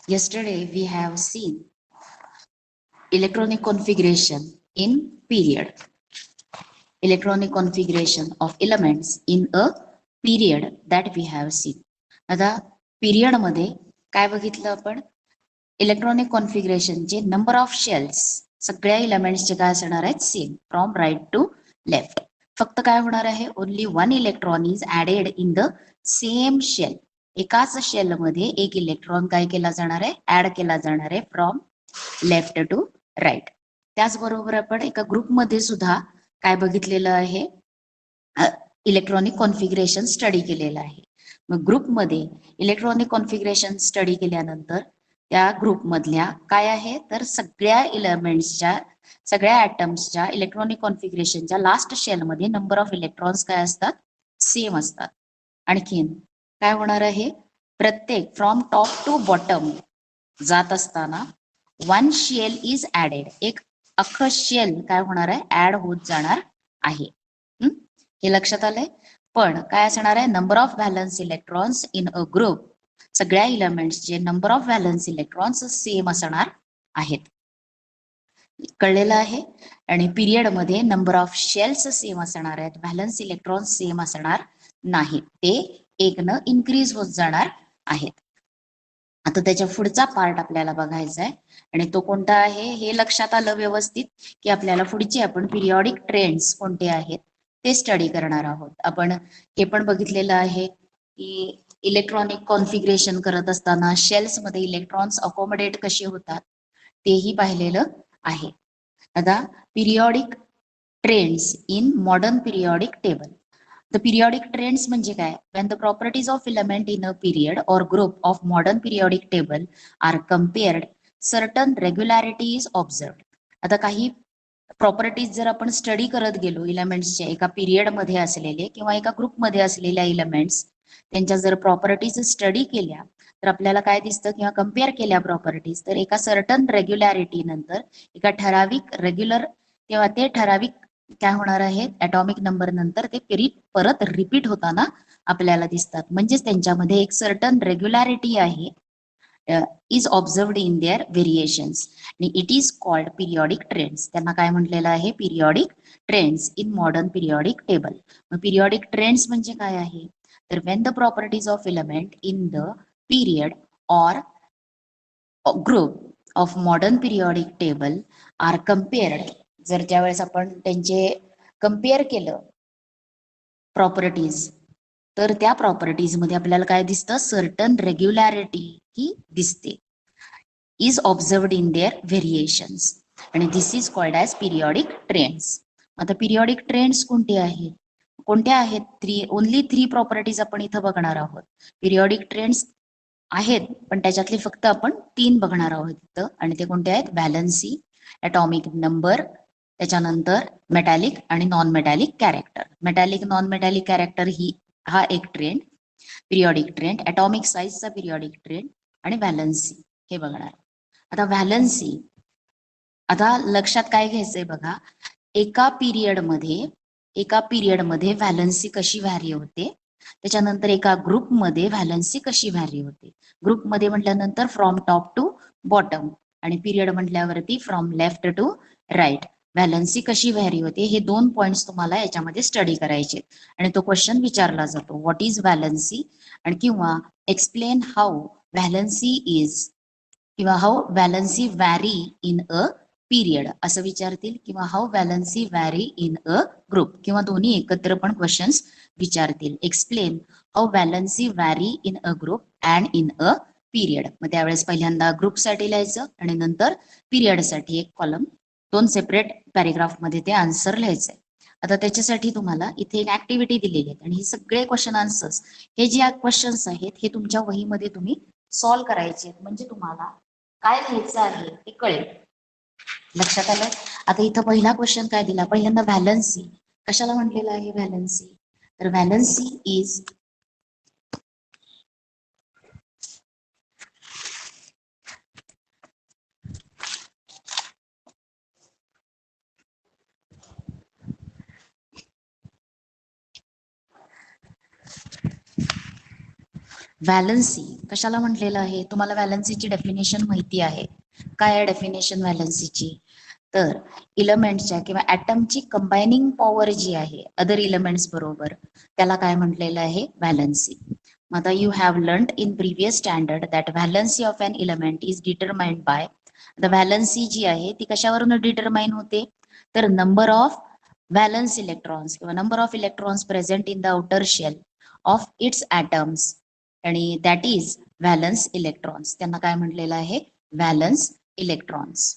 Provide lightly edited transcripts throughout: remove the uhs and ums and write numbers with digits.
Yesterday we have seen electronic configuration in period. Electronic configuration of elements in a period that we have seen. आता period मध्ये काय बघितलं आपण? Electronic कॉन्फिगरेशनचे number of shells सगळ्या एलिमेंट्सचे काय असणार आहेत? Same from right to left. फक्त काय होणार आहे? Only one electron is added in the same shell. एकाच शेल मध्ये एक इलेक्ट्रॉन काय केला जाणार आहे? ऍड केला जाणार आहे फ्रॉम लेफ्ट टू राईट. त्याचबरोबर आपण एका ग्रुपमध्ये सुद्धा काय बघितलेलं आहे? इलेक्ट्रॉनिक कॉन्फिगरेशन स्टडी केलेलं आहे. मग ग्रुपमध्ये इलेक्ट्रॉनिक कॉन्फिगरेशन स्टडी केल्यानंतर त्या ग्रुपमधल्या काय आहे तर सगळ्या एलिमेंट्सच्या सगळ्या ऍटम्सच्या इलेक्ट्रॉनिक कॉन्फिगरेशनच्या लास्ट शेलमध्ये नंबर ऑफ इलेक्ट्रॉन्स काय असतात? सेम असतात. आणखीन काय होणार आहे? प्रत्येक फ्रॉम टॉप टू बॉटम जात असताना वन शेल इज ऍडेड. एक अख्खं शेल काय होणार आहे? ऍड होत जाणार आहे. हे लक्षात आलंय. पण काय असणार आहे? Number of valence electrons in a group सगळ्या एलिमेंट्सचे number of valence electrons same असणार आहेत. कळलेलं आहे. आणि पिरियड मध्ये नंबर ऑफ शेल्स सेम असणार आहेत, व्हॅलन्स इलेक्ट्रॉन्स सेम असणार नाहीत. ते एकनं इन्क्रीज होत जाणार आहेत. आता त्याच्या पुढचा पार्ट आपल्याला बघायचा आहे आणि तो कोणता आहे हे लक्षात आलं व्यवस्थित की आपल्याला पुढचे आपण पिरियॉडिक ट्रेंड्स कोणते आहेत ते स्टडी करणार आहोत. आपण हे पण बघितलेलं आहे की इलेक्ट्रॉनिक कॉन्फिगरेशन करत असताना शेल्स मध्ये इलेक्ट्रॉन्स अकोमोडेट कसे होतात तेही पाहिलेलं आहे. आता periodic trends in modern periodic table. The periodic trends म्हणजे काय? When the properties of element in a period or group of modern periodic table are compared, certain regularity is observed. आता काही प्रॉपर्टीज जर आपण स्टडी करत गेलो इलेमेंट्सच्या एका period मध्ये असलेले किंवा एका ग्रुपमध्ये असलेल्या इलेमेंट्स त्यांच्या जर प्रॉपर्टीज स्टडी केल्या तर आपल्याला काय दिसतं किंवा कम्पेअर केल्या प्रॉपर्टीज तर एका सर्टन रेग्युलॅरिटी नंतर एका ठराविक रेग्युलर किंवा ते ठराविक काय होणार आहे ऍटॉमिक नंबर नंतर ते परत रिपीट होताना आपल्याला दिसतात. म्हणजेच त्यांच्यामध्ये एक सर्टन रेग्युलॅरिटी आहे is observed in their variations आणि it is called periodic trends. त्यांना काय म्हटलेलं आहे? Periodic trends in modern periodic table. मग पिरियॉडिक ट्रेंड्स म्हणजे काय आहे तर when the properties of element in the period or group of modern periodic table are compared. जर ज्यावेळेस आपण त्यांचे कम्पेअर केलं प्रॉपर्टीज तर त्या प्रॉपर्टीज मध्ये आपल्याला काय दिसतं? सर्टन रेग्युलॅरिटी ही दिसते. Is observed in their variations आणि this is called as periodic trends. आता पिरियॉडिक ट्रेंड्स कोणते आहेत? कोणत्या आहेत? ओनली थ्री प्रॉपर्टीज आपण इथं बघणार आहोत. पिरियॉडिक ट्रेंड्स आहेत पण त्याच्यातले फक्त आपण 3 बघणार आहोत इथं आणि ते कोणते आहेत? व्हॅलन्सी, ॲटॉमिक नंबर, त्याच्यानंतर मेटॅलिक आणि non metallic character. Metallic non metallic character हा एक ट्रेंड, पिरियॉडिक ट्रेंड, ॲटॉमिक साईजचा पिरियॉडिक ट्रेंड आणि व्हॅलन्सी हे बघणार. आता व्हॅलन्सी, आता लक्षात काय घ्यायचंय बघा, एका पिरियडमध्ये व्हॅलन्सी कशी व्हॅरी होते, त्याच्यानंतर एका ग्रुपमध्ये व्हॅलन्सी कशी व्हॅरी होते. ग्रुपमध्ये म्हटल्यानंतर फ्रॉम टॉप टू बॉटम आणि पिरियड म्हटल्यावरती from left to right valency कशी व्हॅरी होते. हे 2 पॉइंट्स तुम्हाला याच्यामध्ये स्टडी करायचे आणि तो क्वेश्चन विचारला जातो व्हॉट इज व्हॅलन्सी आणि किंवा एक्सप्लेन हाऊ व्हॅलन्सी इज किंवा how valency vary in a period असं विचारतील किंवा how valency vary in a group किंवा दोन्ही एकत्र पण क्वेश्चन्स विचारतील. Explain how valency vary in a group and in a period. मग त्यावेळेस पहिल्यांदा ग्रुपसाठी लिहायचं आणि नंतर पिरियडसाठी एक कॉलम 2 सेपरेट पॅरेग्राफ मध्ये ते आन्सर लिहायचंय. आता त्याच्यासाठी तुम्हाला इथे एक ऍक्टिव्हिटी दिलेली आहे आणि हे सगळे क्वेश्चन आन्सर्स हे जे क्वेश्चन्स आहेत हे तुमच्या वहीमध्ये तुम्ही सॉल्व्ह करायचे म्हणजे तुम्हाला काय लिहायचं आहे ते कळेल. लक्षात आलं. आता इथं पहिला क्वेश्चन काय दिला? पहिल्यांदा व्हॅलन्सी कशाला म्हटलेलं आहे? व्हॅलन्सी तर व्हॅलन्सी इज व्हॅलन्सी कशाला म्हटलेलं आहे? तुम्हाला व्हॅलन्सीची डेफिनेशन माहिती आहे. काय आहे डेफिनेशन व्हॅलन्सीची? तर इलेमेंट्सच्या किंवा ॲटमची कंबायनिंग पॉवर जी आहे अदर इलेमेंट्स बरोबर, त्याला काय म्हटलेलं आहे? व्हॅलन्सी. आता you have learned in previous standard that valency of an element is determined by, the valency जी आहे ती कशावरून डिटरमाइन होते? तर नंबर ऑफ व्हॅलन्स इलेक्ट्रॉन्स किंवा number of electrons present in the outer shell of its atoms, आणि that is valence electrons. त्यांना काय म्हटलेलं आहे? Valence electrons.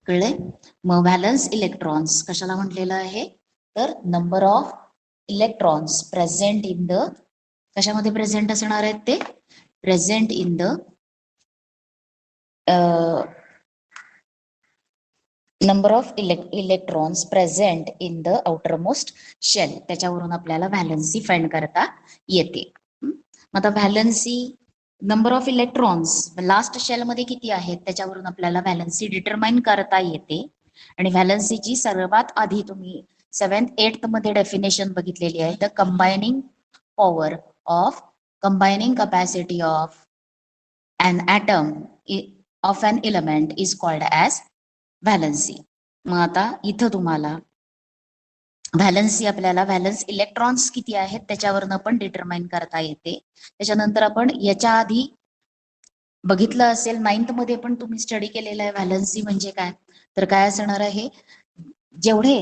कळले? मग व्हॅलन्स इलेक्ट्रॉन्स कशाला म्हटलेलं आहे? तर number of electrons present in the, कशामध्ये प्रेझेंट असणार आहेत ते? Present in the number of electrons present in the outermost shell, त्याच्यावरून आपल्याला व्हॅलन्सी फाइंड करता येते. मग आता valency number of electrons last shell मध्ये किती आहेत त्याच्यावरून आपल्याला व्हॅलन्सी डिटरमाइन करता येते. आणि व्हॅलन्सीची सर्वात आधी तुम्ही 7th 8th मध्ये डेफिनेशन बघितलेली आहे. The combining power of combining capacity of an atom of an element is called as valency. मग आता इथं तुम्हाला व्हॅलन्सी आपल्याला व्हॅलन्स इलेक्ट्रॉन्स किती आहेत त्याच्यावरनं पण डिटरमाइन करता येते. त्याच्यानंतर आपण याच्या आधी बघितलं असेल 9th मध्ये पण तुम्ही स्टडी केलेला आहे व्हॅलन्सी म्हणजे काय. तर काय असणार आहे? जेवढे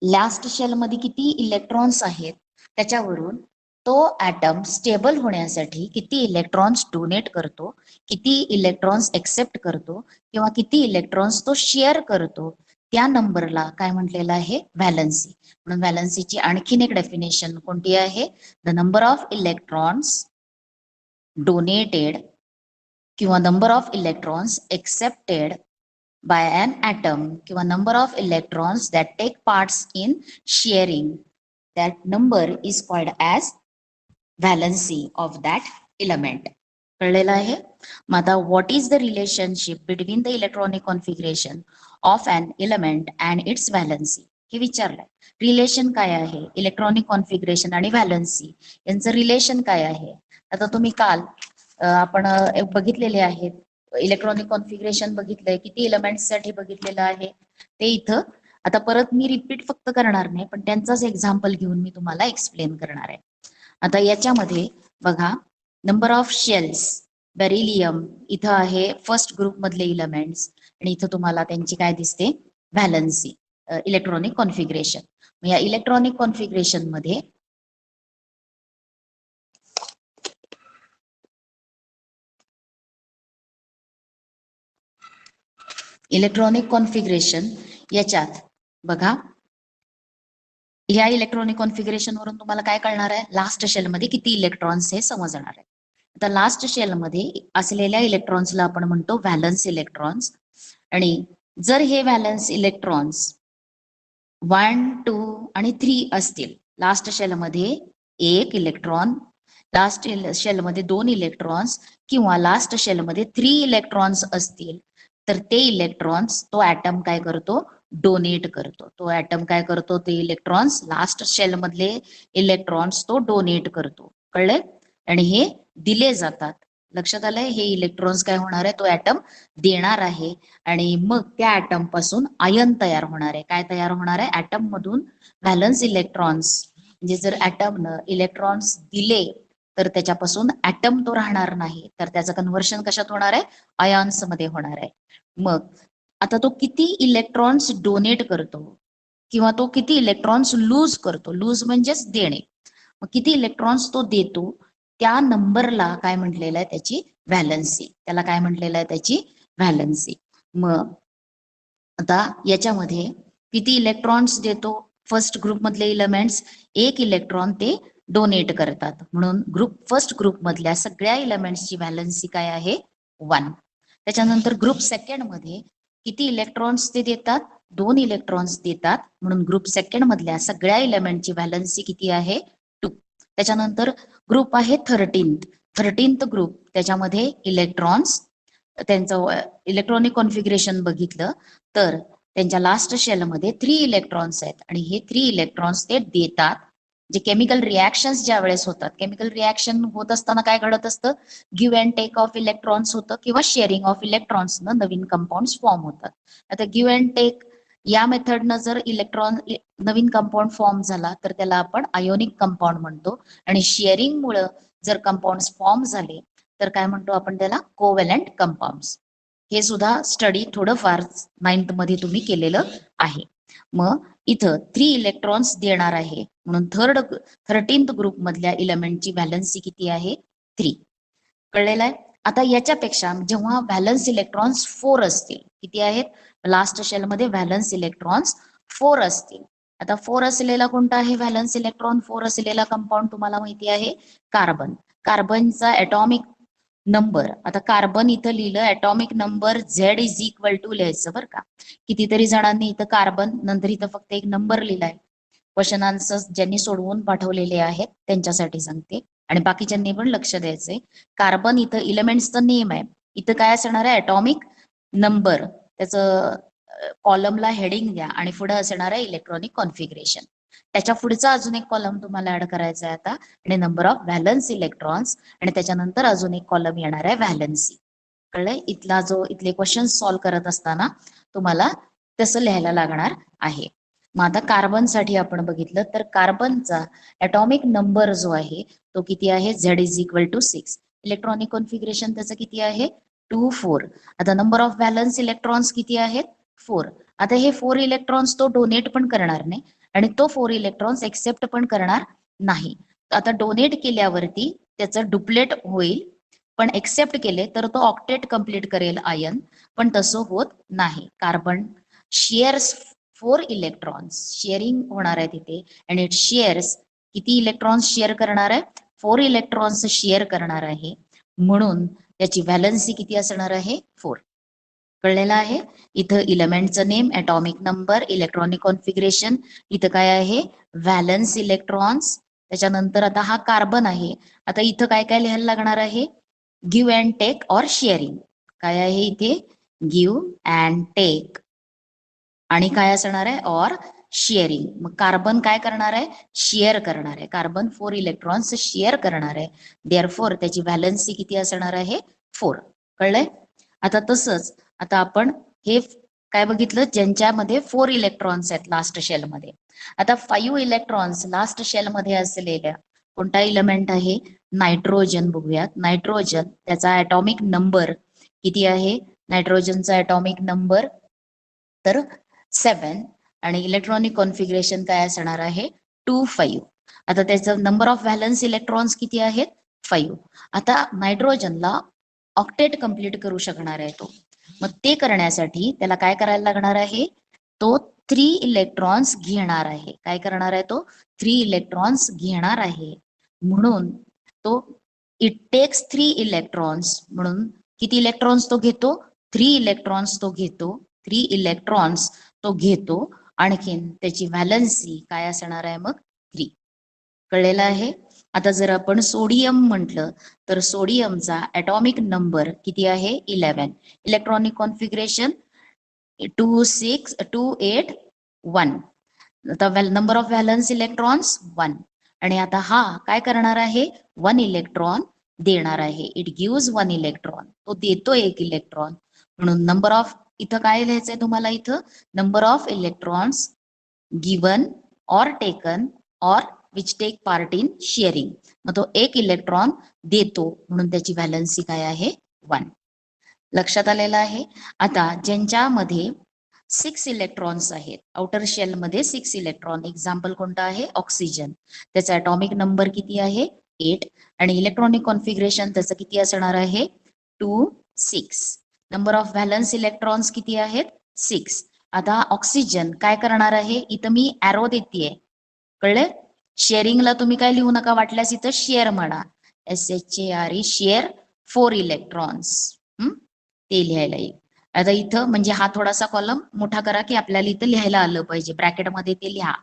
लास्ट शेल मध्ये किती इलेक्ट्रॉन्स आहेत त्याच्यावरून तो ॲटम स्टेबल होण्यासाठी किती इलेक्ट्रॉन्स डोनेट करतो, किती इलेक्ट्रॉन्स एक्सेप्ट करतो किंवा किती इलेक्ट्रॉन्स तो शेअर करतो, त्या नंबरला काय म्हटलेलं आहे? व्हॅलन्सी. म्हणून व्हॅलन्सीची आणखीन एक डेफिनेशन कोणती आहे? The number of electrons donated किंवा number of electrons accepted by an atom किंवा number of electrons that take parts in sharing, that number is called as valency of that element. कळलेलं आहे? मग आता what is the relationship between the electronic configuration of an element and its valency हे विचारलंय. Relation काय आहे electronic configuration आणि valency यांचं relation काय आहे? आता तुम्ही काल आपण बघितलेले आहेत इलेक्ट्रॉनिक कॉन्फिगरेशन बघितलंय, किती एलिमेंट्स साठी बघितलेलं आहे ते इथं. आता परत मी रिपीट फक्त करणार नाही, पण त्यांचाच एक्झाम्पल घेऊन मी तुम्हाला एक्सप्लेन करणार आहे. आता याच्यामध्ये बघा नंबर ऑफ शेल्स, बेरिलियम इथं आहे फर्स्ट ग्रुप मधले इलेमेंट्स, आणि इथं तुम्हाला त्यांची काय दिसते? Valency electronic configuration. या इलेक्ट्रॉनिक कॉन्फिगरेशन मध्ये इलेक्ट्रॉनिक कॉन्फिगरेशन याच्यात बघा, या इलेक्ट्रॉनिक कॉन्फिगरेशन वरून तुम्हाला काय कळणार आहे? लास्ट शेल मध्ये किती इलेक्ट्रॉन्स हे समजणार आहे. आता लास्ट शेल मध्ये असलेल्या इलेक्ट्रॉन्सला आपण म्हणतो व्हॅलन्स इलेक्ट्रॉन्स. आणि जर हे व्हॅलन्स इलेक्ट्रॉन्स 1, 2 आणि 3 असतील, लास्ट शेल मध्ये 1 इलेक्ट्रॉन, लास्ट शेल मध्ये 2 इलेक्ट्रॉन्स किंवा लास्ट शेल मध्ये 3 इलेक्ट्रॉन्स असतील, तर ते इलेक्ट्रॉन्स तो ॲटम काय करतो? डोनेट करतो. तो ॲटम काय करतो? ते इलेक्ट्रॉन्स लास्ट शेल मधले इलेक्ट्रॉन्स तो डोनेट करतो. कळले? आणि हे दिले जातात. लक्षात आलंय? हे इलेक्ट्रॉन्स काय होणार आहे? तो ॲटम देणार आहे, आणि मग त्या ॲटम पासून आयन तयार होणार आहे. काय तयार होणार आहे? ॲटम मधून व्हॅलन्स इलेक्ट्रॉन्स, म्हणजे जर ॲटमनं इलेक्ट्रॉन्स दिले तर त्याच्यापासून ॲटम तो राहणार नाही, तर त्याचं कन्व्हर्शन कशात होणार आहे? आयन्स मध्ये होणार आहे. मग आता तो किती इलेक्ट्रॉन्स डोनेट करतो किंवा तो किती इलेक्ट्रॉन्स लूज करतो, लूज म्हणजेच देणे, मग किती इलेक्ट्रॉन्स तो देतो त्या नंबरला काय म्हटलेलं आहे? त्याची व्हॅलन्सी. त्याला काय म्हटलेलं आहे? त्याची व्हॅलन्सी. मग आता याच्यामध्ये किती इलेक्ट्रॉन्स देतो? फर्स्ट ग्रुप मधले इलेमेंट्स 1 इलेक्ट्रॉन ते डोनेट करतात, म्हणून फर्स्ट ग्रुप मधल्या सगळ्या इलेमेंट्सची व्हॅलन्सी काय आहे? 1. त्याच्यानंतर ग्रुप सेकंड मध्ये किती इलेक्ट्रॉन्स ते देतात? 2 इलेक्ट्रॉन्स देतात, म्हणून ग्रुप सेकंड मधल्या सगळ्या इलेमेंटची व्हॅलन्सी किती आहे? 2. त्याच्यानंतर ग्रुप आहे 13th ग्रुप, त्याच्यामध्ये इलेक्ट्रॉन्स त्यांचं इलेक्ट्रॉनिक कॉन्फिगरेशन बघितलं तर त्यांच्या लास्ट शेल मध्ये 3 इलेक्ट्रॉन्स आहेत, आणि हे 3 इलेक्ट्रॉन्स ते देतात, जे केमिकल रिॲक्शन्स ज्या वेळेस होतात, केमिकल रिॲक्शन होत असताना काय घडत असतं, give and take of electrons होतं किंवा शेअरिंग ऑफ इलेक्ट्रॉन्सनं नवीन कंपाऊंड फॉर्म होतात. आता गिव्ह अँड टेक या मेथडनं जर इलेक्ट्रॉन नवीन कंपाऊंड फॉर्म झाला तर त्याला आपण आयोनिक कंपाऊंड म्हणतो, आणि शेअरिंगमुळे जर कंपाऊंड फॉर्म झाले तर काय म्हणतो आपण त्याला, कोव्हॅलंट कंपाऊंड्स. हे सुद्धा स्टडी थोडंफार 9th मध्ये तुम्ही केलेलं आहे. मग इथं 3 इलेक्ट्रॉन्स देणार आहे, म्हणून 13th ग्रुप मधल्या इलेमेंटची व्हॅलन्सी किती आहे, 3. कळलेलं आहे. आता याच्यापेक्षा जेव्हा व्हॅलन्स इलेक्ट्रॉन्स 4 असतील, किती आहेत, लास्ट शेल मध्ये व्हॅलन्स इलेक्ट्रॉन्स 4 असतील. आता 4 असलेला कोणता आहे व्हॅलन्स इलेक्ट्रॉन, 4 असलेला कंपाऊंड तुम्हाला माहिती आहे, कार्बन. कार्बनचा ॲटॉमिक नंबर, आता कार्बन इथं लिहिलं atomic number Z is equal to लिहायचं बरं का. कितीतरी जणांनी इथं कार्बन नंतर इथं फक्त एक नंबर लिहिलाय. क्वेश्चन आन्सर्स ज्यांनी सोडवून पाठवलेले आहेत त्यांच्यासाठी सांगते, आणि बाकीच्यांनी पण लक्ष द्यायचंय. कार्बन इथं इलेमेंट्सचं नेम आहे, इथं काय असणार आहे, ॲटॉमिक नंबर, त्याचं कॉलमला हेडिंग द्या आणि पुढे असणार आहे इलेक्ट्रॉनिक कॉन्फिगरेशन. त्याच्या पुढचा अजून एक कॉलम तुम्हाला ऍड करायचा आहे आता, आणि नंबर ऑफ व्हॅलन्स इलेक्ट्रॉन्स, आणि त्याच्यानंतर अजून एक कॉलम येणार आहे व्हॅलन्सी. कळलंय. इथले क्वेश्चन सॉल्व्ह करत असताना तुम्हाला तसं लिहायला लागणार आहे. मग आता कार्बनसाठी आपण बघितलं तर कार्बनचा ॲटॉमिक नंबर जो आहे तो किती आहे, Z is equal to 6. Electronic configuration त्याचं किती आहे, 2 4. आता नंबर ऑफ व्हॅलन्स इलेक्ट्रॉन्स किती आहेत, 4. आता हे 4 इलेक्ट्रॉन्स तो डोनेट पण करणार नाही आणि तो 4 इलेक्ट्रॉन्स एक्सेप्ट पण करणार नाही. आता डोनेट केल्यावरती त्याचं डुप्लेट होईल, पण एक्सेप्ट केले तर तो ऑक्टेट कंप्लीट करेल आयन, पण तसं होत नाही. कार्बन शेअर्स 4 इलेक्ट्रॉन्स, शेअरिंग होणार आहे तिथे, अँड इट शेअर्स किती इलेक्ट्रॉन्स शेअर करणार आहे, 4 इलेक्ट्रॉन्स शेअर करणार आहे, म्हणून त्याची व्हॅलन्सी किती असणार आहे, 4. कळलेलं आहे. इथं इलेमेंटचं name, atomic number, electronic configuration, इथं काय आहे, व्हॅलन्स इलेक्ट्रॉन्स. त्याच्यानंतर आता हा कार्बन आहे, आता इथं काय काय लिहायला लागणार आहे, give and take or sharing. काय आहे इथे, गिव्ह अँड टेक, आणि काय असणार आहे, ऑर शेअरिंग. मग कार्बन काय करणार आहे, शेअर करणार आहे. कार्बन 4 इलेक्ट्रॉन्स शेअर करणार आहे, देअरफॉर त्याची व्हॅलन्सी किती असणार आहे, 4. कळलंय. आता तसंच आता आपण हे काय बघितलं, ज्यांच्यामध्ये 4 इलेक्ट्रॉन्स आहेत लास्ट शेल मध्ये. आता 5 इलेक्ट्रॉन्स लास्ट शेल मध्ये असलेल्या कोणता इलेमेंट आहे, नायट्रोजन. बघूयात, नायट्रोजन त्याचा ॲटॉमिक नंबर किती आहे, नायट्रोजनचा ॲटॉमिक नंबर तर 7, आणि इलेक्ट्रॉनिक कॉन्फिगरेशन काय असणार आहे, 2 5. आता त्याचं नंबर ऑफ व्हॅलन्स इलेक्ट्रॉन्स किती आहेत, 5. आता नायट्रोजनला ऑक्टेट कंप्लीट करू शकणार आहे तो, मग ते करण्यासाठी त्याला काय करायला लागणार आहे, तो 3 इलेक्ट्रॉन्स घेणार आहे. काय करणार आहे तो, 3 इलेक्ट्रॉन्स घेणार आहे, म्हणून तो इट टेक्स 3 इलेक्ट्रॉन्स, म्हणून किती इलेक्ट्रॉन्स तो घेतो, 3 इलेक्ट्रॉन्स तो घेतो. 3 इलेक्ट्रॉन्स तो घेतो, आणखीन त्याची व्हॅलन्सी काय असणार आहे मग, 3. कळलेलं आहे. आता जर आपण सोडियम म्हटलं तर सोडियमचा ॲटॉमिक नंबर किती आहे, 11. Electronic configuration 2 6 2 8 1. आता नंबर ऑफ व्हॅलन्स इलेक्ट्रॉन्स 1, आणि आता हा काय करणार आहे, 1 इलेक्ट्रॉन देणार आहे. इट गिव्स 1 इलेक्ट्रॉन, तो देतो 1 इलेक्ट्रॉन, म्हणून नंबर ऑफ, इथं काय लिहायचंय तुम्हाला, इथं number of electrons given or taken or which take part in sharing. मग तो 1 इलेक्ट्रॉन देतो, म्हणून त्याची व्हॅलन्सी काय आहे, 1. लक्षात आलेलं आहे. आता ज्यांच्यामध्ये 6 इलेक्ट्रॉन्स आहेत, आउटर शेल मध्ये 6 इलेक्ट्रॉन, एक्झाम्पल कोणतं आहे, ऑक्सिजन. त्याचा ॲटॉमिक नंबर किती आहे, 8, आणि इलेक्ट्रॉनिक कॉन्फिगरेशन त्याचं किती असणार आहे, 2 6. नंबर ऑफ व्हॅलन्स इलेक्ट्रॉन्स किती आहेत, 6. आता ऑक्सिजन काय करणार आहे, इथं मी ॲरो देतेय, कळले. शेअरिंगला तुम्ही काय लिहू नका, वाटल्यास इथं शेअर म्हणा, SHARE, शेअर 4 इलेक्ट्रॉन्स, ते लिहायला येईल. आता इथं म्हणजे हा थोडासा कॉलम मोठा करा की आपल्याला इथं लिहायला आलं पाहिजे, ब्रॅकेटमध्ये ते लिहा.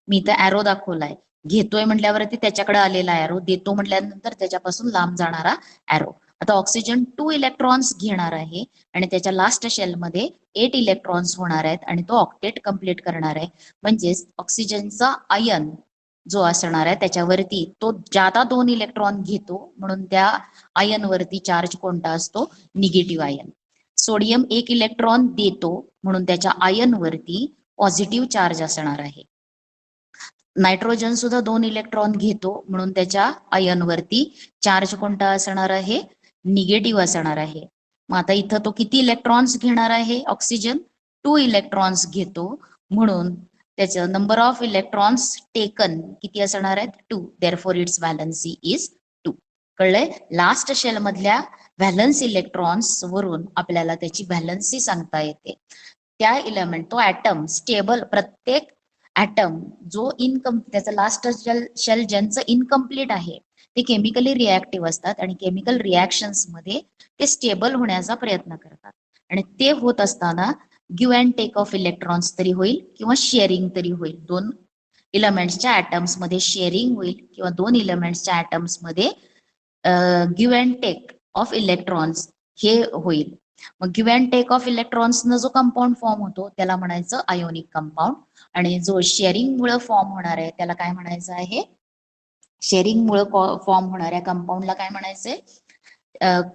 मी इथं ॲरो दाखवलाय, घेतोय म्हटल्यावरती त्याच्याकडे आलेला ॲरो, देतो म्हटल्यानंतर त्याच्यापासून लांब जाणारा ॲरो. आता ऑक्सिजन 2 इलेक्ट्रॉन्स घेणार आहे, आणि त्याच्या लास्ट शेलमध्ये 8 इलेक्ट्रॉन्स होणार आहेत, आणि तो ऑक्टेट कंप्लीट करणार आहे. म्हणजेच ऑक्सिजनचा आयन जो असणार आहे त्याच्यावरती तो ज्यादा 2 इलेक्ट्रॉन घेतो, म्हणून त्या आयन वरती चार्ज कोणता असतो? Negative ion. सोडियम 1 इलेक्ट्रॉन देतो, म्हणून त्याच्या आयन वरती पॉझिटिव्ह चार्ज असणार आहे. नायट्रोजन सुद्धा 2 इलेक्ट्रॉन घेतो, म्हणून त्याच्या आयन वरती चार्ज कोणता असणार आहे? निगेटिव्ह असणार आहे. मग आता इथं तो किती इलेक्ट्रॉन्स घेणार आहे? ऑक्सिजन 2 इलेक्ट्रॉन्स घेतो, म्हणून त्याचं नंबर ऑफ इलेक्ट्रॉन्स टेकन किती असणार आहेत? 2. Therefore its valency is 2. कळलंय? लास्ट शेल मधल्या व्हॅलन्स इलेक्ट्रॉन्स वरून आपल्याला त्याची व्हॅलन्सी सांगता येते. त्या इलेमेंट, तो ऍटम स्टेबल, प्रत्येक ऍटम जो त्याचं लास्ट शेल ज्यांचं इनकम्प्लीट आहे ते केमिकली रिॲक्टिव्ह असतात आणि केमिकल रिॲक्शन्स मध्ये ते स्टेबल होण्याचा प्रयत्न करतात. आणि ते होत असताना give and take of electrons तरी होईल किंवा शेअरिंग तरी होईल. 2 इलेमेंट्सच्या ऍटम्स मध्ये शेअरिंग होईल किंवा 2 इलेमेंट्सच्या ऍटम्स मध्ये give and take of electrons हे होईल. मग give and take of electrons न जो कंपाऊंड फॉर्म होतो त्याला म्हणायचं आयोनिक कंपाऊंड, आणि जो शेअरिंग मुळे फॉर्म होणार आहे त्याला काय म्हणायचं आहे? शेअरिंग मुळे फॉर्म होणाऱ्या कंपाऊंडला काय म्हणायचंय?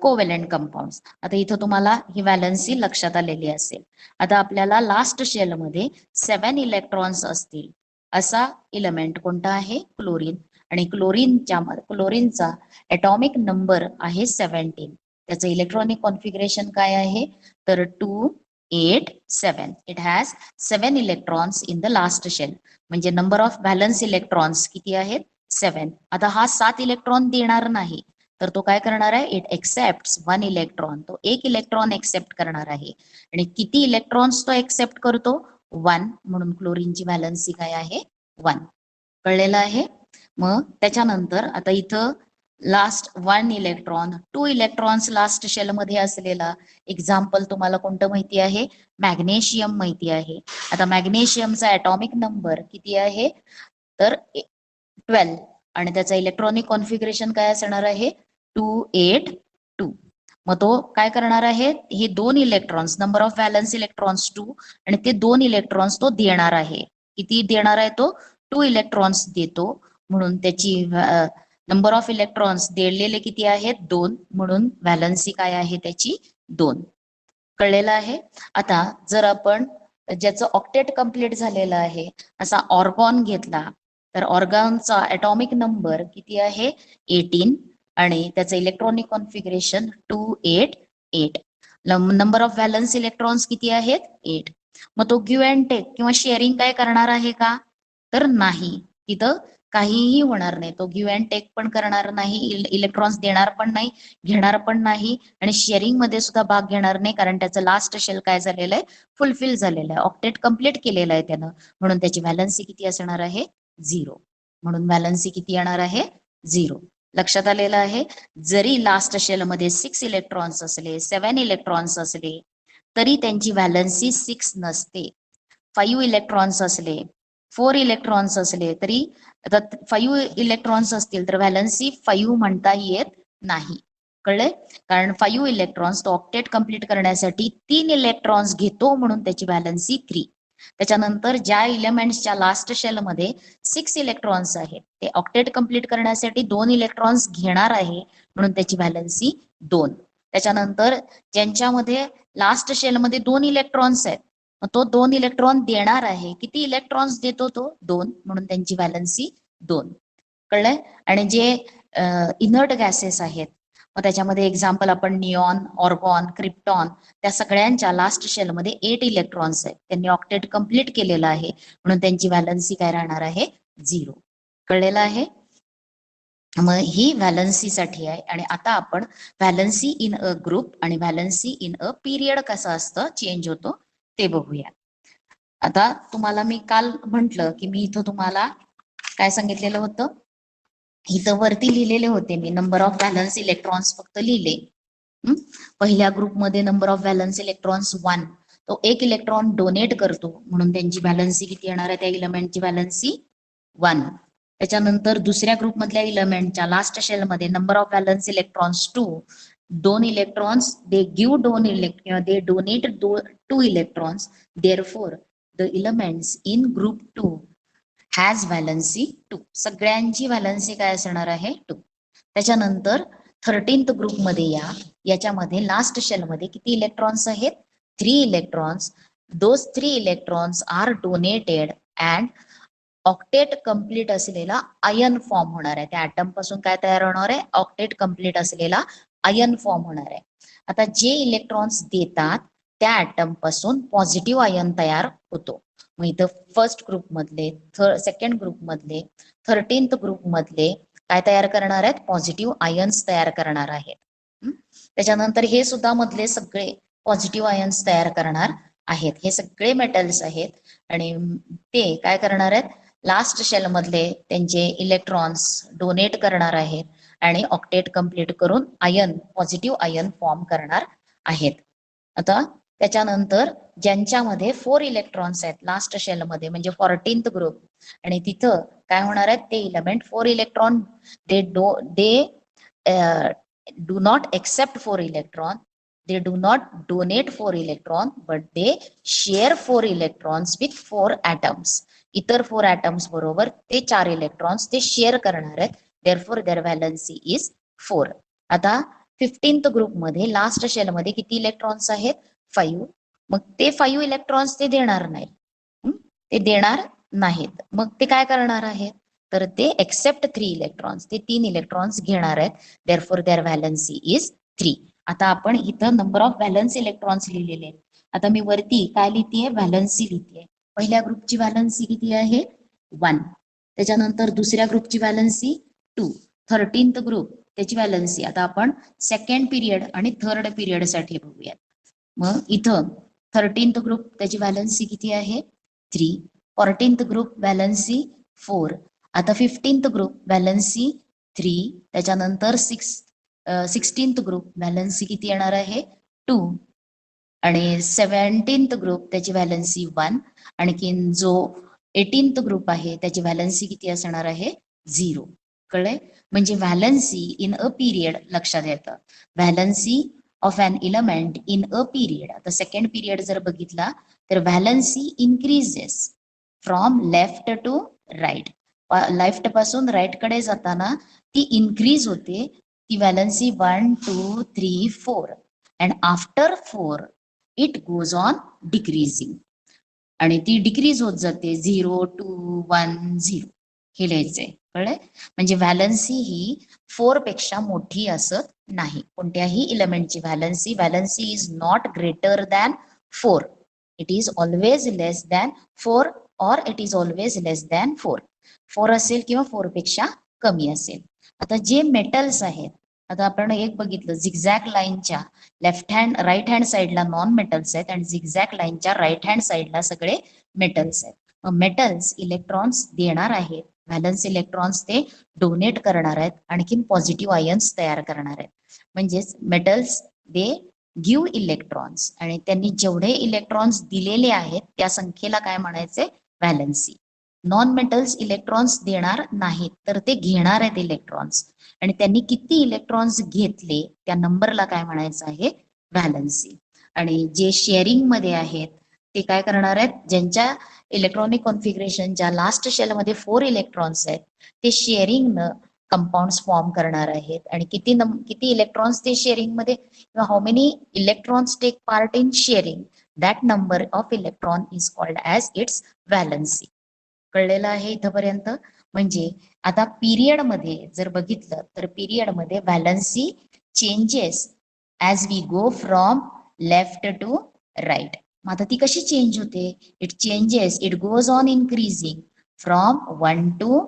Covalent compound. आता इथं तुम्हाला ही व्हॅलन्सी लक्षात आलेली असेल. आता आपल्याला लास्ट शेल मध्ये 7 इलेक्ट्रॉन्स असतील असा इलेमेंट कोणता आहे? क्लोरीन. आणि क्लोरीनचा ॲटॉमिक नंबर आहे 17. त्याचं इलेक्ट्रॉनिक कॉन्फिगरेशन काय आहे? तर 2 8 7. It has 7 electrons in the last shell. म्हणजे नंबर ऑफ व्हॅलन्स इलेक्ट्रॉन्स किती आहेत? 7. आता हा 7 इलेक्ट्रॉन देणार नाही, तर तो काय करणार आहे? It accept 1 electron. तो 1 इलेक्ट्रॉन एक्सेप्ट करणार आहे. आणि किती इलेक्ट्रॉन्स तो एक्सेप्ट करतो? 1. म्हणून क्लोरीनची व्हॅलन्सी काय आहे? 1. कळलेलं आहे? मग त्याच्यानंतर आता इथं last 1 electron, 2 electrons last shell मध्ये असलेला एक्झाम्पल तुम्हाला कोणतं माहिती आहे? मॅग्नेशियम माहिती आहे. आता मॅग्नेशियमचा ॲटॉमिक नंबर किती आहे? तर 12. आणि त्याचा इलेक्ट्रॉनिक कॉन्फिगरेशन काय असणार आहे? 2 8 2. मग तो काय करणार आहे? हे 2 electrons, number of valence electrons 2, आणि ते 2 इलेक्ट्रॉन्स तो देणार आहे. किती देणार आहे तो? 2 इलेक्ट्रॉन्स देतो, म्हणून त्याची नंबर ऑफ इलेक्ट्रॉन्स दिलेले किती आहेत? 2. म्हणून व्हॅलन्सी काय आहे त्याची? 2. कळलेलं आहे? आता जर आपण ज्याचं ऑक्टेट कंप्लीट झालेलं आहे असा ऑर्गॉन घेतला, तर ऑर्गॉनचा ॲटॉमिक नंबर किती आहे? 18. आणि त्याचं electronic configuration 2 8 8. Number of valence electrons किती आहेत? 8. मग तो गिव्ह अँड टेक किंवा शेअरिंग काय करणार आहे का? तर नाही. तिथं काहीही होणार नाही. तो गिव्ह अँड टेक पण करणार नाही, इलेक्ट्रॉन्स देणार पण नाही, घेणार पण नाही, आणि शेअरिंग मध्ये सुद्धा भाग घेणार नाही, कारण त्याचं लास्ट शेल काय झालेलं आहे? फुलफिल झालेलं आहे, ऑक्टेट कंप्लीट केलेलं आहे त्यानं. म्हणून त्याची व्हॅलन्सी किती असणार आहे? 0. म्हणून व्हॅलन्सी किती येणार आहे? 0. लक्षात आलेलं आहे? जरी लास्ट शेल मध्ये 6 इलेक्ट्रॉन्स असले, 7 इलेक्ट्रॉन्स असले, तरी त्यांची व्हॅलन्सी 6 नसते. 5 इलेक्ट्रॉन्स असले, 4 इलेक्ट्रॉन्स असले तरी, आता 5 इलेक्ट्रॉन्स असतील तर व्हॅलन्सी 5 म्हणता येत नाही. कळले? कारण 5 इलेक्ट्रॉन्स तो ऑक्टेट कंप्लीट करण्यासाठी 3 इलेक्ट्रॉन्स घेतो, म्हणून त्याची व्हॅलन्सी 3. त्याच्यानंतर ज्या इलेमेंट्सच्या लास्ट शेल मध्ये 6 इलेक्ट्रॉन्स आहेत ते ऑक्टेट कंप्लीट करण्यासाठी 2 इलेक्ट्रॉन्स घेणार आहे, म्हणून त्याची व्हॅलन्सी 2. त्याच्यानंतर ज्यांच्यामध्ये लास्ट शेल मध्ये 2 इलेक्ट्रॉन्स आहेत, तो 2 इलेक्ट्रॉन देणार आहे. किती इलेक्ट्रॉन्स देतो तो? 2. म्हणून त्यांची व्हॅलन्सी 2. कळलंय? आणि जे इनर्ट गॅसेस आहेत, मग त्याच्यामध्ये एक्झाम्पल आपण निऑन, ऑर्गॉन, क्रिप्टॉन, त्या सगळ्यांच्या लास्ट शेल मध्ये 8 इलेक्ट्रॉन्स आहेत. त्यांनी ऑक्टेट कंप्लीट केलेलं आहे, म्हणून त्यांची व्हॅलन्सी काय राहणार आहे? 0. कळलेलं आहे? मग ही व्हॅलन्सी साठी आहे. आणि आता आपण व्हॅलन्सी इन अ ग्रुप आणि व्हॅलन्सी इन अ पिरियड कसं असतं, चेंज होतो, ते बघूया. आता तुम्हाला मी काल म्हंटल की मी इथं तुम्हाला काय सांगितलेलं होतं? इथं वरती लिहिलेले होते मी नंबर ऑफ व्हॅलन्स इलेक्ट्रॉन्स फक्त लिहिले. पहिल्या ग्रुपमध्ये नंबर ऑफ व्हॅलन्स इलेक्ट्रॉन्स 1. तो 1 इलेक्ट्रॉन डोनेट करतो, म्हणून त्यांची व्हॅलन्सी किती येणार आहे? त्या इलेमेंटची व्हॅलन्सी 1. त्याच्यानंतर दुसऱ्या ग्रुप मधल्या इलेमेंटच्या लास्ट शेल मध्ये number of valence electrons 2. 2 electrons they donate 2 electrons. Therefore the elements in group 2 has valency 2. सगळ्यांची व्हॅलन्सी काय असणार आहे 2. त्याच्यानंतर 13th ग्रुपमध्ये याच्यामध्ये लास्ट शेलमध्ये किती इलेक्ट्रॉन्स आहेत 3 electrons. Those 3 electrons are donated and octet complete असलेला आयन फॉर्म होणार आहे. त्या ॲटम पासून काय तयार होणार आहे ऑक्टेट कंप्लीट असलेला आयन फॉर्म होणार आहे. आता जे इलेक्ट्रॉन्स देतात त्या ॲटम पासून पॉझिटिव्ह आयन तयार होतो. मग इथं फर्स्ट ग्रुप मधले सेकंड ग्रुप मधले 13th ग्रुप मधले काय तयार करणार आहेत पॉझिटिव्ह आयन्स तयार करणार आहेत. त्याच्यानंतर हे सुद्धा मधले सगळे पॉझिटिव्ह आयन्स तयार करणार आहेत. हे सगळे मेटल्स आहेत आणि ते काय करणार आहेत लास्ट शेल मधले त्यांचे इलेक्ट्रॉन्स डोनेट करणार आहेत आणि ऑक्टेट कंप्लीट करून आयन पॉझिटिव्ह आयन फॉर्म करणार आहेत. आता त्याच्यानंतर ज्यांच्यामध्ये 4 इलेक्ट्रॉन्स आहेत लास्ट शेल मध्ये म्हणजे 14th ग्रुप आणि तिथं काय होणार आहेत ते element 4 electron they do not accept 4 electron, they do not donate 4 electron but they share 4 electrons with 4 atoms. इतर 4 atoms बरोबर ते 4 इलेक्ट्रॉन्स ते शेअर करणार आहेत. therefore their valency is 4. आता 15th ग्रुप मध्ये लास्ट शेल मध्ये किती इलेक्ट्रॉन्स आहेत 5. मग ते 5 इलेक्ट्रॉन्स ते देणार नाहीत. ते देणार नाहीत. मग ते काय करणार आहेत तर ते एक्सेप्ट 3 इलेक्ट्रॉन्स ते 3 इलेक्ट्रॉन्स घेणार आहेत. therefore their valency is 3. आता आपण इथं नंबर ऑफ व्हॅलन्स इलेक्ट्रॉन्स लिहिलेले आहेत. आता मी वरती काय लिहितेय व्हॅलन्सी लिहितेय. पहिल्या ग्रुपची व्हॅलन्सी किती आहे 1. त्याच्यानंतर दुसऱ्या ग्रुपची व्हॅलन्सी 2. 13th ग्रुप त्याची व्हॅलन्सी आता आपण सेकंड पिरियड आणि थर्ड पिरियड साठी बघूयात. मग इथं 13th ग्रुप त्याची व्हॅलन्सी किती आहे 3. 14th group valency 4. आता 15th ग्रुप व्हॅलन्सी 3. त्याच्यानंतर 16th ग्रुप व्हॅलन्सी किती येणार आहे 2 आणि 17th ग्रुप त्याची व्हॅलन्सी 1. आणखीन जो 18th ग्रुप आहे त्याची व्हॅलन्सी किती असणार आहे 0. कळलंय. म्हणजे व्हॅलन्सी इन अ पिरियड लक्षात येतं. Valency of an element in a period. आता सेकंड पिरियड जर बघितला तर valency increases from left to right. Left पासून राईट कडे जाताना ती इन्क्रीज होते. ती valency 1 2 3 4 and after 4 it goes on decreasing आणि ती डिक्रीज होत जाते 0 2 1 0. हे लिहायचंय. कळलंय. म्हणजे व्हॅलन्सी ही 4 पेक्षा मोठी असत नाही. कोणत्याही इलेमेंटची valency is not greater than 4. It is always less than 4 और it is always less than 4. 4 असेल किंवा 4 पेक्षा कमी असेल. आता जे मेटल्स आहेत आता आपण एक बघितलं झिगझॅग लाईनच्या राईट हँड साईडला नॉन मेटल्स आहेत आणि झिगझॅग लाईनच्या राईट हँड साईडला सगळे मेटल्स आहेत. मेटल्स इलेक्ट्रॉन्स देणार आहेत. व्हॅलन्स इलेक्ट्रॉन्स ते डोनेट करणार आहेत. आणखीन पॉझिटिव्ह आयन्स तयार करणार आहेत. म्हणजेच मेटल्स दे गिव्ह इलेक्ट्रॉन्स आणि त्यांनी जेवढे इलेक्ट्रॉन्स दिलेले आहेत त्या संख्येला काय म्हणायचे व्हॅलन्सी. नॉन मेटल्स इलेक्ट्रॉन्स देणार नाहीत तर ते घेणार आहेत इलेक्ट्रॉन्स आणि त्यांनी किती इलेक्ट्रॉन्स घेतले त्या नंबरला काय म्हणायचं आहे व्हॅलन्सी. आणि जे शेअरिंग मध्ये आहेत ते काय करणार आहेत ज्यांच्या इलेक्ट्रॉनिक कॉन्फिगरेशनच्या लास्ट शेल मध्ये 4 इलेक्ट्रॉन्स आहेत ते शेअरिंग कंपाऊंड फॉर्म करणार आहेत. आणि किती इलेक्ट्रॉन्स ते शेअरिंग मध्ये किंवा how many electrons take part in sharing that number of electron is called as its valency. कळलेलं आहे इथपर्यंत. म्हणजे आता पिरियड मध्ये जर बघितलं तर पिरियड मध्ये valency changes as we go from left to right. मग आता ती कशी चेंज होते it changes it goes on increasing from 1 to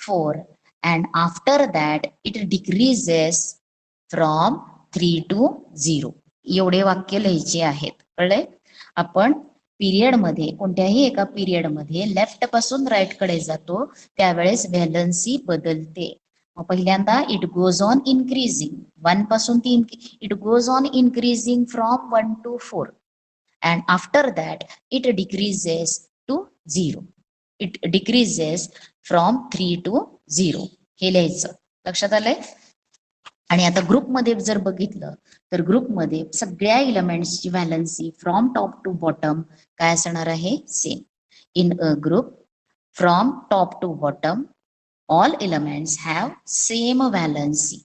4 and after that it decreases from 3 to 0. एवढे वाक्य लिहायचे आहेत. कळलंय. आपण पिरियड मध्ये कोणत्याही एका पिरियड मध्ये लेफ्ट पासून राईट कडे जातो त्यावेळेस व्हॅलन्सी बदलते. पहिल्यांदा इट गोज ऑन इन्क्रीजिंग 1 पासून ती it goes on increasing from 1 to 4 and after that it decreases to 0. It decreases from 3 to 0. हे लिहायचं. लक्षात आलंय. आणि आता ग्रुपमध्ये जर बघितलं तर ग्रुपमध्ये सगळ्या इलेमेंट्सची valency from top to bottom काय असणार आहे same. In a group from top to bottom all elements have same valency.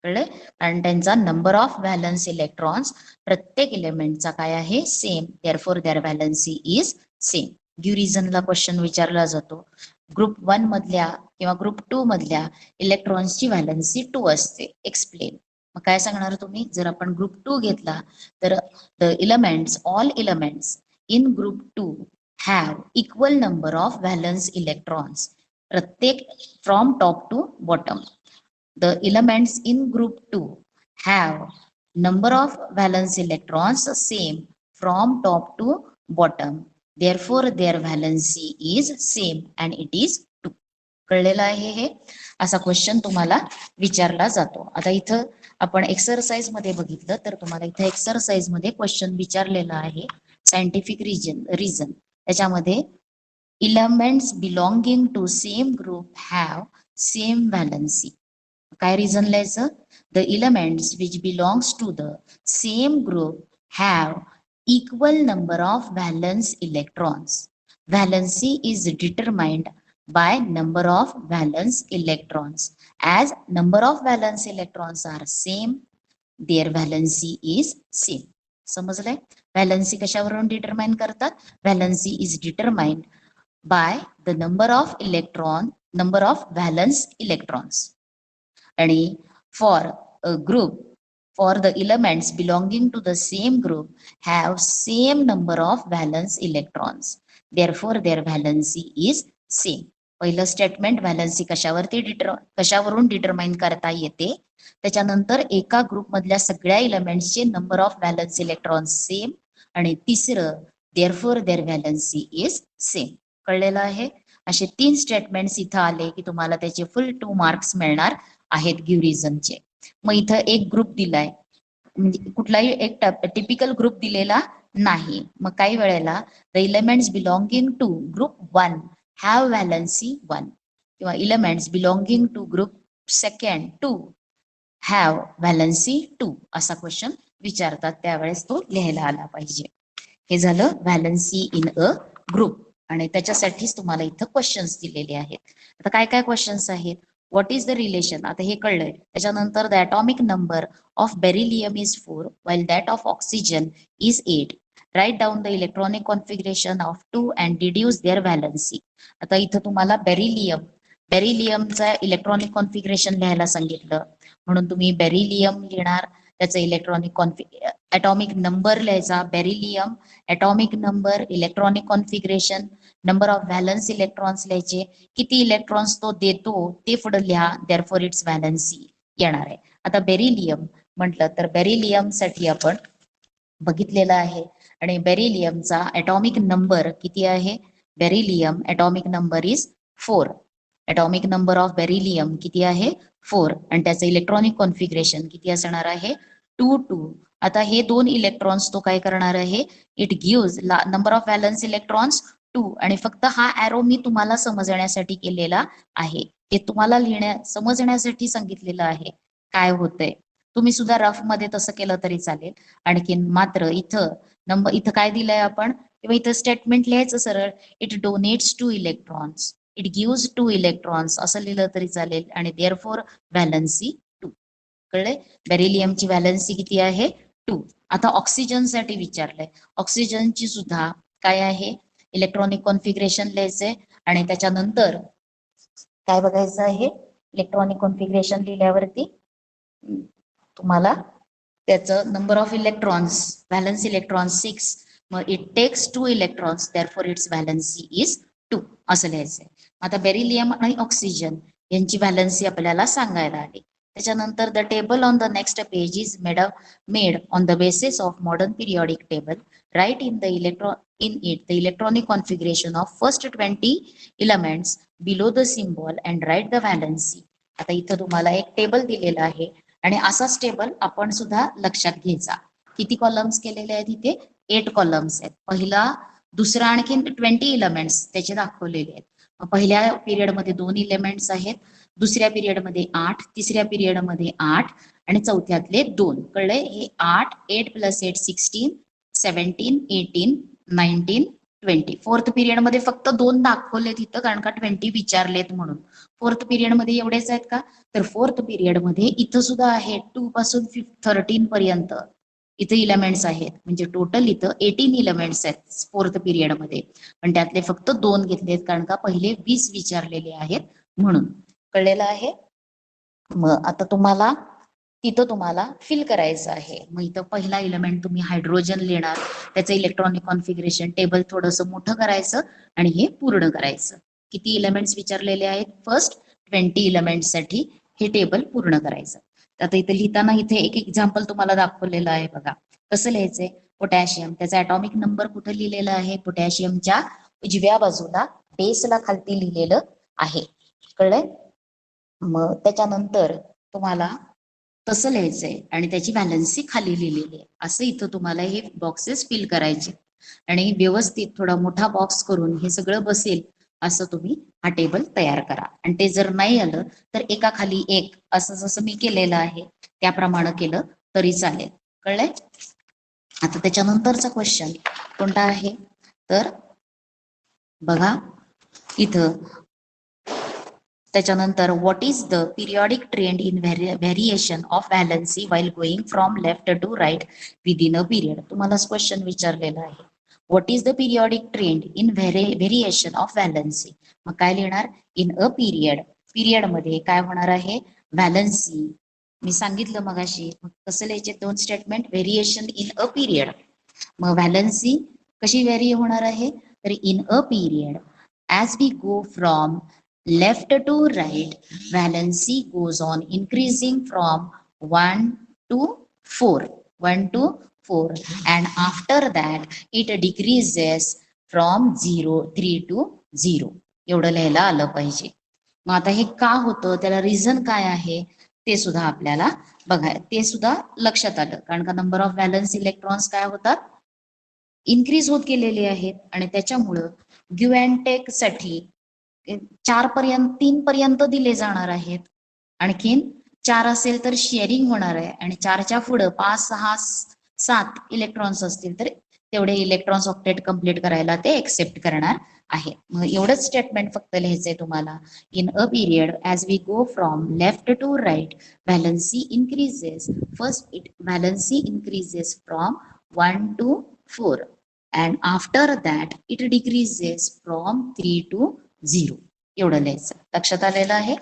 कळले? कारण त्यांचा नंबर ऑफ व्हॅलन्स इलेक्ट्रॉन्स प्रत्येक एलिमेंटचा काय आहे? Same. Therefore their valency is same. Give रिझनला क्वेश्चन विचारला जातो. ग्रुप 1 मधल्या किंवा ग्रुप 2 मधल्या इलेक्ट्रॉन्सची व्हॅलन्सी 2 असते. एक्सप्लेन. मग काय सांगणार तुम्ही? जर आपण ग्रुप 2 घेतला तर the elements, all elements in group 2 have equal number of valence electrons. प्रत्येक from top to bottom. The elements in group 2 have number of valence electrons same from top to bottom. Therefore, their valency is same and it is 2. कळलेलं आहे हे? असा question तुम्हाला विचारला जातो. आता इथं आपण एक्सरसाइज मध्ये बघितलं तर तुम्हाला इथं एक्सरसाइज मध्ये क्वेश्चन विचारलेला आहे. सायंटिफिक रिझन त्याच्यामध्ये elements belonging to same group have same valency. काय रिझन लिहायचं? The elements which belongs to the same group have equal number of valence electrons. Valency is determined by number of valence electrons. As number of valence electrons are same, their valency is same. समजलंय? Valency कशावरून determine करतात? Valency is determined by the number of valence electrons. आणि for a group, for the elements belonging to the same group have same number of valence electrons. Therefore, their valency is same. पहिलं statement valency कशावरून determine करता येते. त्याच्यानंतर एका group मधल्या सगळ्या एलिमेंट्सचे number of valence electrons same. आणि तिसरं therefore their valency is same. कळलेलं आहे? असे 3 स्टेटमेंट्स इथं आले की तुम्हाला त्याचे फुल 2 मार्क्स मिळणार आहेत गिव्ह रिझनचे. मग इथं एक ग्रुप दिलाय, म्हणजे कुठलाही एक टिपिकल ग्रुप दिलेला नाही. मग काही वेळेला the elements belonging to group 1 have valency 1 किंवा elements belonging to group second 2 have valency 2 असा क्वेश्चन विचारतात. त्यावेळेस तो लिहायला आला पाहिजे. हे झालं व्हॅलन्सी इन अ ग्रुप. आणि त्याच्यासाठीच तुम्हाला इथं क्वेश्चन्स दिलेले आहेत. आता काय काय क्वेश्चन्स आहेत? What is the relation? आता हे कळलंय. त्याच्यानंतर the atomic number of beryllium is 4 while that of oxygen is 8. Right down the electronic configuration of 2 and deduce their valency. आता इथं तुम्हाला बेरिलियमचा इलेक्ट्रॉनिक कॉन्फिगरेशन लिहायला सांगितलं, म्हणून तुम्ही बेरिलियम लिहिणार. त्याचं इलेक्ट्रॉनिक ॲटॉमिक नंबर लिहायचा. Beryllium, atomic number, electronic configuration, number of valence electrons लिहायचे. किती इलेक्ट्रॉन्स तो देतो ते पुढे लिहा. देअरफॉर इट्स व्हॅलन्सी येणार आहे. आता बेरिलियम म्हटलं तर बेरिलियम साठी आपण बघितलेलं आहे. आणि बेरिलियमचा ॲटॉमिक नंबर किती आहे? Beryllium atomic number is 4. Atomic number of beryllium किती आहे? 4. आणि त्याचं इलेक्ट्रॉनिक कॉन्फिगरेशन किती असणार आहे? 2 2. आता हे 2 इलेक्ट्रॉन्स तो काय करणार आहे? It gives number of valence electrons 2. आणि फक्त हा ॲरो मी तुम्हाला समजण्यासाठी केलेला आहे. हे तुम्हाला समजण्यासाठी सांगितलेलं आहे काय होतंय. तुम्ही सुद्धा रफ मध्ये तसं केलं तरी चालेल. आणखीन मात्र इथं काय दिलंय आपण, किंवा इथं स्टेटमेंट लिहायचं सरळ. It donates 2 electrons, it gives 2 electrons असं लिहिलं तरी चालेल. आणि देअरफॉर व्हॅलन्सी 2. कळले? बेरिलियमची व्हॅलन्सी किती आहे? 2. आता ऑक्सिजन साठी विचारलंय. ऑक्सिजनची सुद्धा काय आहे? इलेक्ट्रॉनिक कॉन्फिगरेशन लिहायचंय. आणि त्याच्यानंतर काय बघायचं आहे? इलेक्ट्रॉनिक कॉन्फिगरेशन लिहिल्यावरती तुम्हाला त्याचं number of electrons, valence electrons 6. मग it takes 2 electrons, therefore its valency is 2 असं लिहायचंय. आता बेरिलियम आणि ऑक्सिजन यांची व्हॅलन्सी आपल्याला सांगायला आली. त्याच्यानंतर the table on the next page is made on the basis of modern periodic table. Right in the electronic configuration of first 20 elements below the symbol and right the valency. आता इथं तुम्हाला एक table दिलेला आहे आणि असाच table आपण सुद्धा लक्षात घ्यायचा. किती कॉलम्स केलेले आहेत इथे? 8 कॉलम्स आहेत. पहिला, दुसरा, आणखीन 20 एलिमेंट्स त्याचे दाखवलेले आहेत. पहिल्या पिरियड मध्ये 2 एलिमेंट्स आहेत, दुसऱ्या पिरियड मध्ये 8, तिसऱ्या पिरियड मध्ये 8 आणि चौथ्यातले 2. कळले? हे 8 + 8 16, 17, 18, 19, 20. फोर्थ पिरियड मध्ये फक्त 2 दाखवलेत इथं, कारण का 20 विचारलेत म्हणून. फोर्थ पिरियड मध्ये एवढेच आहेत का? तर फोर्थ पिरियड मध्ये इथं सुद्धा आहे 2 पासून 13 पर्यंत इथं इलेमेंट्स आहेत. म्हणजे टोटल इथं 18 इलेमेंट्स आहेत फोर्थ पिरियड मध्ये, पण त्यातले फक्त 2 घेतलेत, कारण का पहिले 20 विचारलेले आहेत म्हणून. कळलेलं आहे? मग आता तुम्हाला फिल करायचं आहे. मग इथं पहिला इलेमेंट तुम्ही हायड्रोजन लिहिणार, त्याचं इलेक्ट्रॉनिक कॉन्फिगरेशन टेबल थोडंसं मोठं करायचं आणि हे पूर्ण करायचं. किती इलेमेंट्स विचारलेले आहेत? फर्स्ट 20 इलेमेंट्स साठी हे टेबल पूर्ण करायचं. आता इथे लिहिताना इथे एक एक्झाम्पल तुम्हाला दाखवलेलं आहे बघा. कसं लिहायचंय? पोटॅशियम, त्याचा ॲटॉमिक नंबर कुठे लिहिलेला आहे? पोटॅशियमच्या उजव्या बाजूला बेसला खालती लिहिलेलं आहे. कळलंय? मग त्याच्यानंतर तुम्हाला तसं लिहायचंय आणि त्याची व्हॅलन्सी खाली लिहिलेली आहे. असं इथं तुम्हाला हे बॉक्सेस फिल करायचे आणि व्यवस्थित थोडा मोठा बॉक्स करून हे सगळं बसेल असं तुम्ही हा टेबल तयार करा. आणि ते जर नाही आलं तर एका खाली एक असं जसं मी केलेलं आहे त्याप्रमाणे केलं तरी चालेल. कळलंय? आता त्याच्यानंतरचा क्वेश्चन कोणता आहे? तर बघा इथं त्याच्यानंतर what is the periodic trend in variation of valency while going from left to right within a period. तुम्हाला क्वेश्चन विचारलेला आहे. What is the periodic trend in variation of valency. मग काय लिहिणार? In a period. पिरियड मध्ये काय होणार आहे? व्हॅलन्सी. मी सांगितलं मगाशी. मग कसं लिहायचे 2 statement? Variation in a period. मग व्हॅलन्सी कशी व्हेरी होणार आहे? तर in a period as we go from left to right, valency goes on increasing from 1 to 4, 1 to 4, and after that it decreases from 3 to 0. एवढं लिहायला आलं पाहिजे. मग आता हे का होतं, त्याला रिझन काय आहे ते सुद्धा आपल्याला ते सुद्धा लक्षात आलं, कारण का नंबर ऑफ व्हॅलन्स इलेक्ट्रॉन्स काय होतात? इन्क्रीज होत गेलेले आहेत आणि त्याच्यामुळं गिव्ह अँड टेक साठी 3 पर्यंत दिले जाणार आहेत. आणखीन 4 असेल तर शेअरिंग होणार आहे आणि 4च्या पुढे 5, 6, 7 इलेक्ट्रॉन्स असतील तर तेवढे इलेक्ट्रॉन्स ऑक्टेट कम्प्लीट करायला ते एक्सेप्ट करणार आहे. मग एवढंच स्टेटमेंट फक्त लिहायचंय तुम्हाला. In a period as we go from left to right valency increases. First valency increases from 1 to 4 and after that it decreases from 3 to 0. एवढं लिहायचं. लक्षात आलेलं आहे?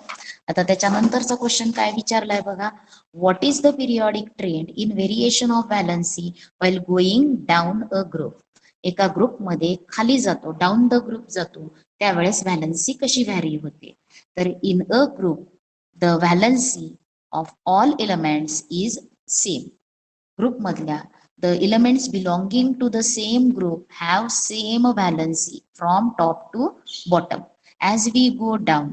आता त्याच्यानंतरचा क्वेश्चन काय विचारलाय बघा. What is the periodic trend in variation of valency while going down a group. एका ग्रुपमध्ये खाली जातो, डाऊन द ग्रुप जातो, त्यावेळेस व्हॅलन्सी कशी व्हॅरी होते? तर in a group the valency of all elements is same. Group मधल्या the elements belonging to the same group have same valency from top to bottom. As we go down,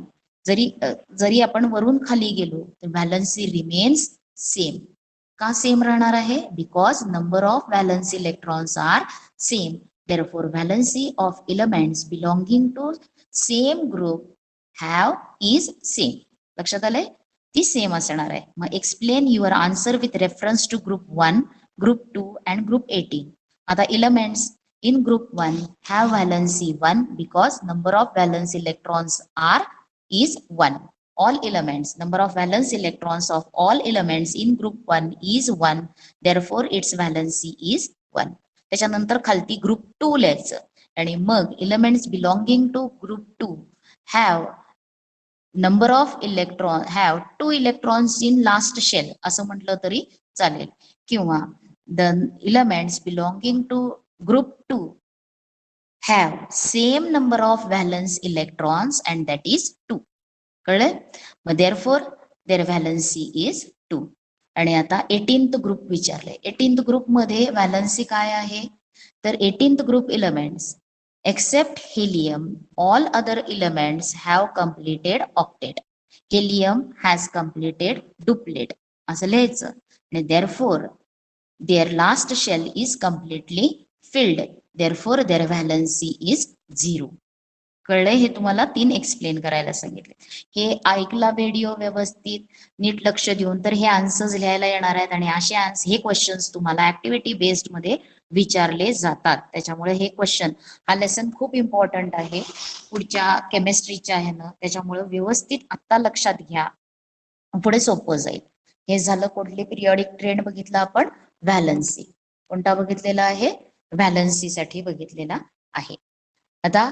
जरी आपण वरून खाली गेलो तर व्हॅलन्सी रिमेन्स सेम. का same राहणार आहे? Because number of valence electrons are same. therefore valency of elements belonging to same group have is same. लक्षात आलंय? ती सेम असणार आहे. मग explain your answer with reference to group 1, group 2 and group 18. Other elements in group 1 have valency 1 because number of valence electrons is 1. All elements, number of valence electrons of all elements in group 1 is 1. Therefore its valency is 1. त्याच्यानंतर खालती group 2 लिहायचं आणि मग elements belonging to group 2 have number of have 2 electrons in last shell असं म्हटलं तरी चालेल. किंवा the elements belonging to group 2 have same number of valence electrons and that is 2. कळलं? मग therefore their valency is 2. आणि आता 18th ग्रुप विचारले. 18th ग्रुप मध्ये व्हॅलन्सी काय आहे? तर 18th group elements except helium all other elements have completed octet. Helium has completed duplet असं लिहायचं आणि therefore their last shell is completely filled. Therefore their valency is 0. कळलंय? हे तुम्हाला 3 एक्सप्लेन करायला सांगितले. हे ऐकला व्हिडिओ व्यवस्थित नीट लक्ष देऊन तर हे आन्सर्स लिहायला येणार आहेत आणि असे हे क्वेश्चन्स तुम्हाला ऍक्टिव्हिटी बेस्ड मध्ये विचारले जातात. त्याच्यामुळे हे क्वेश्चन हा लेसन खूप इम्पॉर्टंट आहे पुढच्या केमिस्ट्रीच्या ह्यानं. त्याच्यामुळे व्यवस्थित आता लक्षात घ्या, पुढे सोपं जाईल. हे झालं कुठली पिरियडिक ट्रेंड बघितला आपण, व्हॅलन्सी. कोणता बघितलेला आहे? व्हॅलन्सी साठी बघितलेला आहे. आता